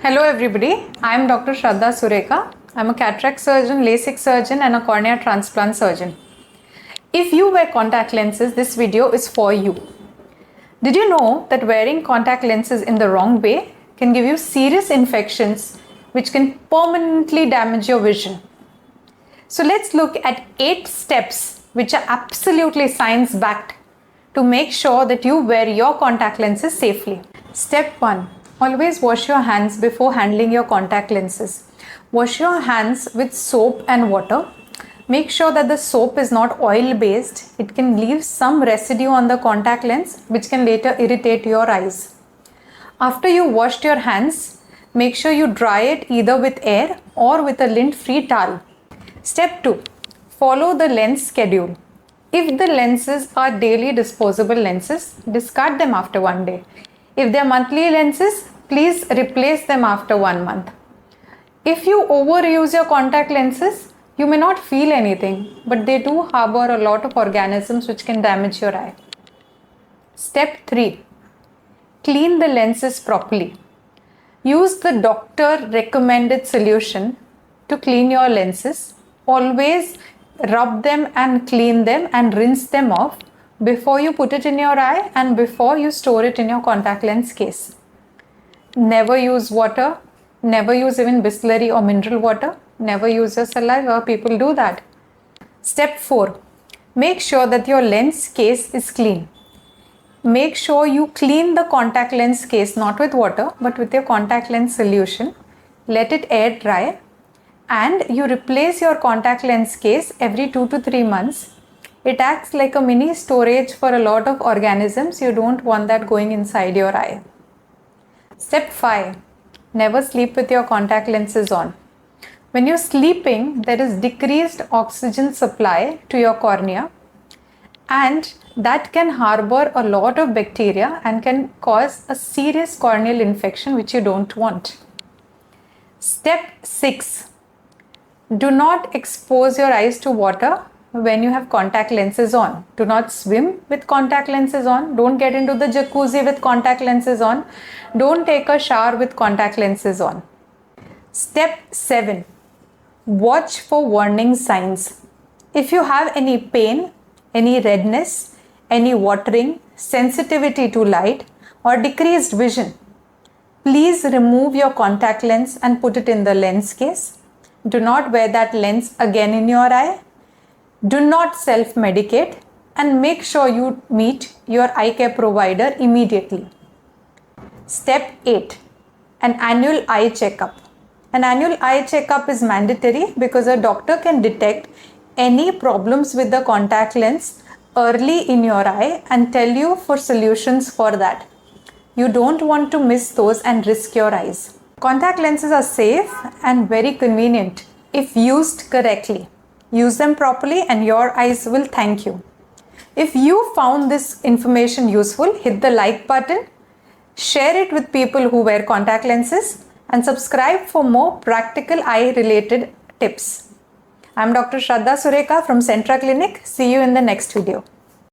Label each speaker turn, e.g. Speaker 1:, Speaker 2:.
Speaker 1: Hello everybody, I am Dr. Shraddha Sureka. I am a cataract surgeon, LASIK surgeon and a cornea transplant surgeon. If you wear contact lenses, this video is for you. Did you know that wearing contact lenses in the wrong way can give you serious infections which can permanently damage your vision? So let's look at 8 steps which are absolutely science-backed to make sure that you wear your contact lenses safely. Step 1. Always wash your hands before handling your contact lenses. Wash your hands with soap and water. Make sure that the soap is not oil-based. It can leave some residue on the contact lens which can later irritate your eyes. After you washed your hands, make sure you dry it either with air or with a lint-free towel. Step 2. Follow the lens schedule. If the lenses are daily disposable lenses, discard them after one day. If they are monthly lenses, please replace them after 1 month. If you overuse your contact lenses, you may not feel anything, but they do harbor a lot of organisms which can damage your eye. Step 3. Clean the lenses properly. Use the doctor recommended solution to clean your lenses. Always rub them and clean them and rinse them off before you put it in your eye and before you store it in your contact lens case. Never use water, never use even Bisleri or mineral water, never use your saliva. People do that. Step 4. Make sure that your lens case is clean. Make sure you clean the contact lens case not with water but with your contact lens solution. Let it air dry and you replace your contact lens case every 2 to 3 months. It acts like a mini storage for a lot of organisms. You don't want that going inside your eye. Step 5. Never sleep with your contact lenses on. When you're sleeping, there is decreased oxygen supply to your cornea and that can harbor a lot of bacteria and can cause a serious corneal infection which you don't want. Step 6. Do not expose your eyes to water when you have contact lenses on. Do not swim with contact lenses on. Don't get into the jacuzzi with contact lenses on. Don't take a shower with contact lenses on. Step 7. Watch for warning signs. If you have any pain, any redness, any watering, sensitivity to light or decreased vision, please remove your contact lens and put it in the lens case. Do not wear that lens again in your eye. Do not self-medicate and make sure you meet your eye care provider immediately. Step 8. An annual eye checkup. An annual eye checkup is mandatory because a doctor can detect any problems with the contact lens early in your eye and tell you for solutions for that. You don't want to miss those and risk your eyes. Contact lenses are safe and very convenient if used correctly. Use them properly and your eyes will thank you. If you found this information useful, hit the like button, share it with people who wear contact lenses and subscribe for more practical eye related tips. I am Dr. Shraddha Sureka from Centra Clinic. See you in the next video.